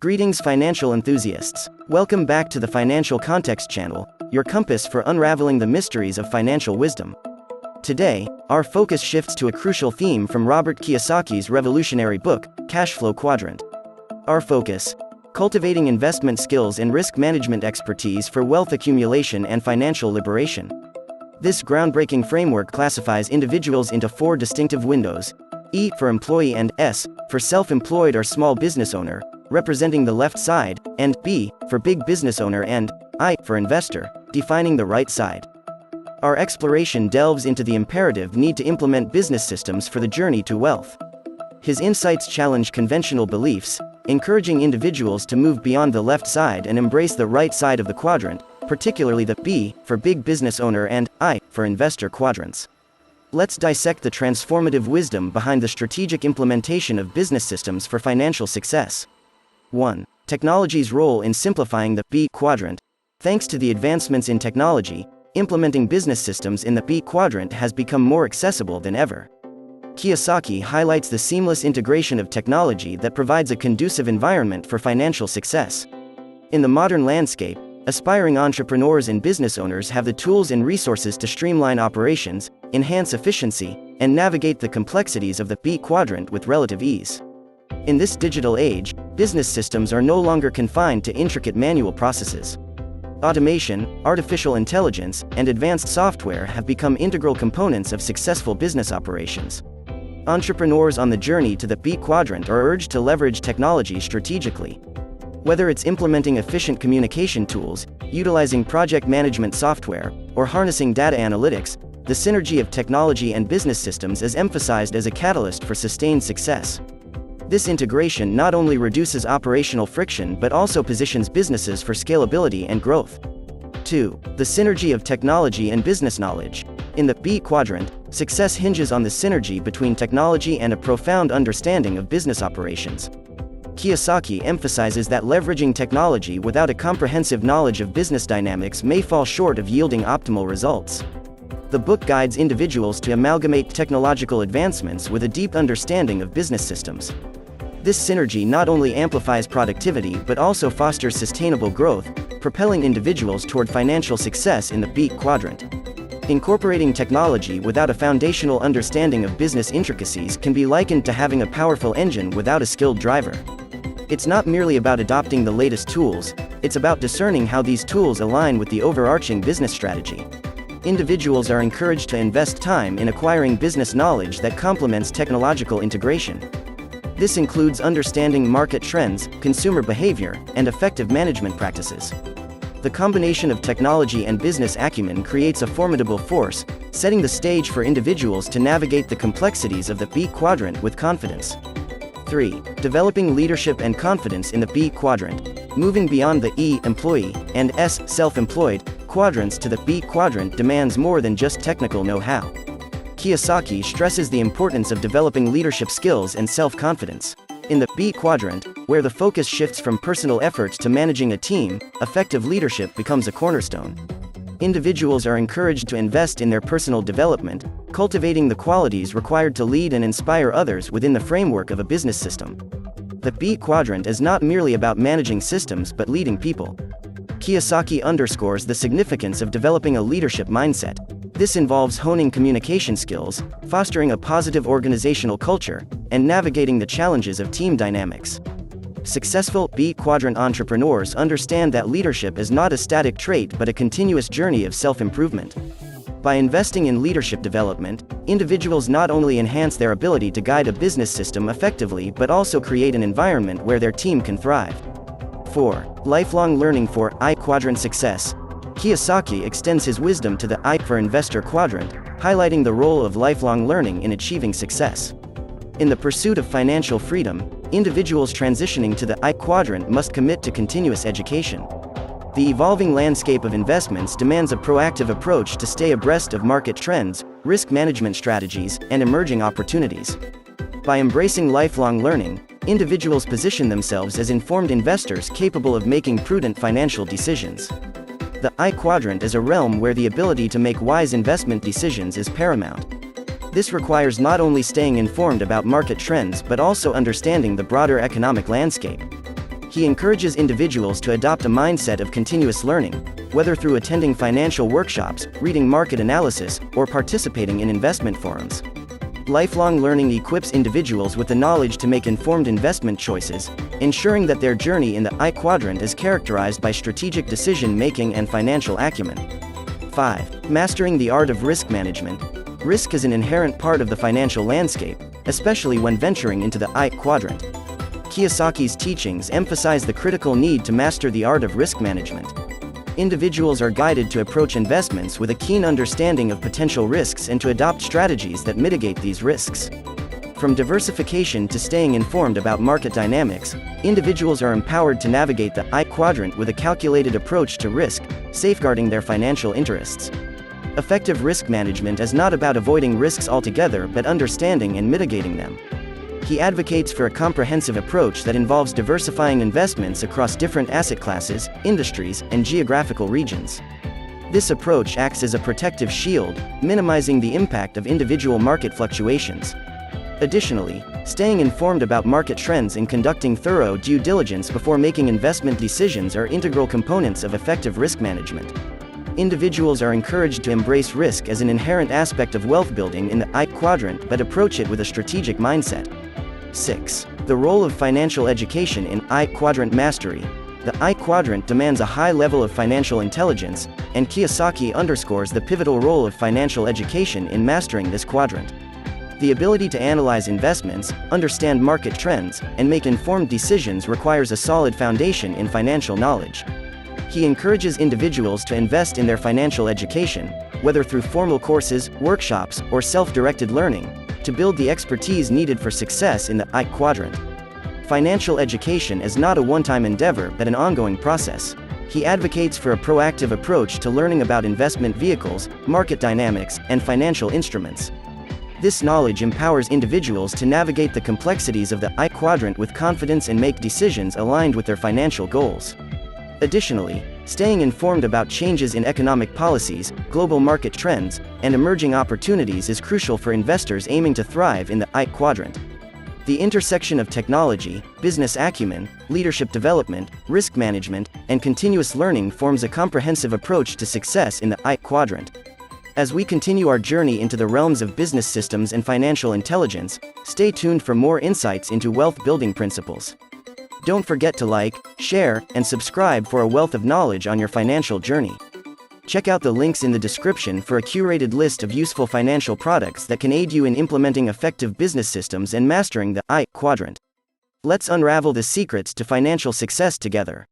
Greetings financial enthusiasts. Welcome back to the Financial Context channel, your compass for unraveling the mysteries of financial wisdom. Today, our focus shifts to a crucial theme from Robert Kiyosaki's revolutionary book, Cash Flow Quadrant. Our focus: cultivating investment skills and risk management expertise for wealth accumulation and financial liberation. This groundbreaking framework classifies individuals into four distinctive windows: E for employee and S for self-employed or small business owner, representing the left side, and B for big business owner, and I for investor, defining the right side. Our exploration delves into the imperative need to implement business systems for the journey to wealth. His insights challenge conventional beliefs, encouraging individuals to move beyond the left side and embrace the right side of the quadrant, particularly the B for big business owner and I for investor quadrants. Let's dissect the transformative wisdom behind the strategic implementation of business systems for financial success. 1. Technology's role in simplifying the B quadrant. Thanks to the advancements in technology, implementing business systems in the B quadrant has become more accessible than ever. Kiyosaki highlights the seamless integration of technology that provides a conducive environment for financial success. In the modern landscape, aspiring entrepreneurs and business owners have the tools and resources to streamline operations, enhance efficiency, and navigate the complexities of the B quadrant with relative ease. In this digital age, business systems are no longer confined to intricate manual processes. Automation, artificial intelligence, and advanced software have become integral components of successful business operations. Entrepreneurs on the journey to the B quadrant are urged to leverage technology strategically. Whether it's implementing efficient communication tools, utilizing project management software, or harnessing data analytics, the synergy of technology and business systems is emphasized as a catalyst for sustained success. This integration not only reduces operational friction but also positions businesses for scalability and growth. 2. The synergy of technology and business knowledge. In the B quadrant, success hinges on the synergy between technology and a profound understanding of business operations. Kiyosaki emphasizes that leveraging technology without a comprehensive knowledge of business dynamics may fall short of yielding optimal results. The book guides individuals to amalgamate technological advancements with a deep understanding of business systems. This synergy not only amplifies productivity but also fosters sustainable growth, propelling individuals toward financial success in the B quadrant. Incorporating technology without a foundational understanding of business intricacies can be likened to having a powerful engine without a skilled driver. It's not merely about adopting the latest tools, it's about discerning how these tools align with the overarching business strategy. Individuals are encouraged to invest time in acquiring business knowledge that complements technological integration. This includes understanding market trends, consumer behavior, and effective management practices. The combination of technology and business acumen creates a formidable force, setting the stage for individuals to navigate the complexities of the B quadrant with confidence. 3. Developing leadership and confidence in the B quadrant. Moving beyond the E employee and S self-employed quadrants to the B quadrant demands more than just technical know-how. Kiyosaki stresses the importance of developing leadership skills and self-confidence. In the B quadrant, where the focus shifts from personal efforts to managing a team, effective leadership becomes a cornerstone. Individuals are encouraged to invest in their personal development, cultivating the qualities required to lead and inspire others within the framework of a business system. The B quadrant is not merely about managing systems but leading people. Kiyosaki underscores the significance of developing a leadership mindset. This involves honing communication skills, fostering a positive organizational culture, and navigating the challenges of team dynamics. Successful B quadrant entrepreneurs understand that leadership is not a static trait but a continuous journey of self-improvement. By investing in leadership development, individuals not only enhance their ability to guide a business system effectively but also create an environment where their team can thrive. 4. Lifelong learning for I quadrant success. Kiyosaki extends his wisdom to the I for investor quadrant, highlighting the role of lifelong learning in achieving success. In the pursuit of financial freedom, individuals transitioning to the I quadrant must commit to continuous education. The evolving landscape of investments demands a proactive approach to stay abreast of market trends, risk management strategies, and emerging opportunities. By embracing lifelong learning, individuals position themselves as informed investors capable of making prudent financial decisions. The I quadrant is a realm where the ability to make wise investment decisions is paramount. This requires not only staying informed about market trends but also understanding the broader economic landscape. He encourages individuals to adopt a mindset of continuous learning, whether through attending financial workshops, reading market analysis, or participating in investment forums. Lifelong learning equips individuals with the knowledge to make informed investment choices, ensuring that their journey in the I quadrant is characterized by strategic decision-making and financial acumen. 5. Mastering the art of risk management. Risk is an inherent part of the financial landscape, especially when venturing into the I quadrant. Kiyosaki's teachings emphasize the critical need to master the art of risk management. Individuals are guided to approach investments with a keen understanding of potential risks and to adopt strategies that mitigate these risks. From diversification to staying informed about market dynamics, individuals are empowered to navigate the I quadrant with a calculated approach to risk, safeguarding their financial interests. Effective risk management is not about avoiding risks altogether but understanding and mitigating them. He advocates for a comprehensive approach that involves diversifying investments across different asset classes, industries, and geographical regions. This approach acts as a protective shield, minimizing the impact of individual market fluctuations. Additionally, staying informed about market trends and conducting thorough due diligence before making investment decisions are integral components of effective risk management. Individuals are encouraged to embrace risk as an inherent aspect of wealth building in the I quadrant but approach it with a strategic mindset. 6. The role of financial education in I quadrant mastery. The I quadrant demands a high level of financial intelligence, and Kiyosaki underscores the pivotal role of financial education in mastering this quadrant. The ability to analyze investments, understand market trends, and make informed decisions requires a solid foundation in financial knowledge. He encourages individuals to invest in their financial education, whether through formal courses, workshops, or self-directed learning, to build the expertise needed for success in the I quadrant. Financial education is not a one-time endeavor but an ongoing process. He advocates for a proactive approach to learning about investment vehicles, market dynamics, and financial instruments. This knowledge empowers individuals to navigate the complexities of the I quadrant with confidence and make decisions aligned with their financial goals. Additionally, staying informed about changes in economic policies, global market trends, and emerging opportunities is crucial for investors aiming to thrive in the I quadrant. The intersection of technology, business acumen, leadership development, risk management, and continuous learning forms a comprehensive approach to success in the I quadrant. As we continue our journey into the realms of business systems and financial intelligence, stay tuned for more insights into wealth-building principles. Don't forget to like, share, and subscribe for a wealth of knowledge on your financial journey. Check out the links in the description for a curated list of useful financial products that can aid you in implementing effective business systems and mastering the I quadrant. Let's unravel the secrets to financial success together.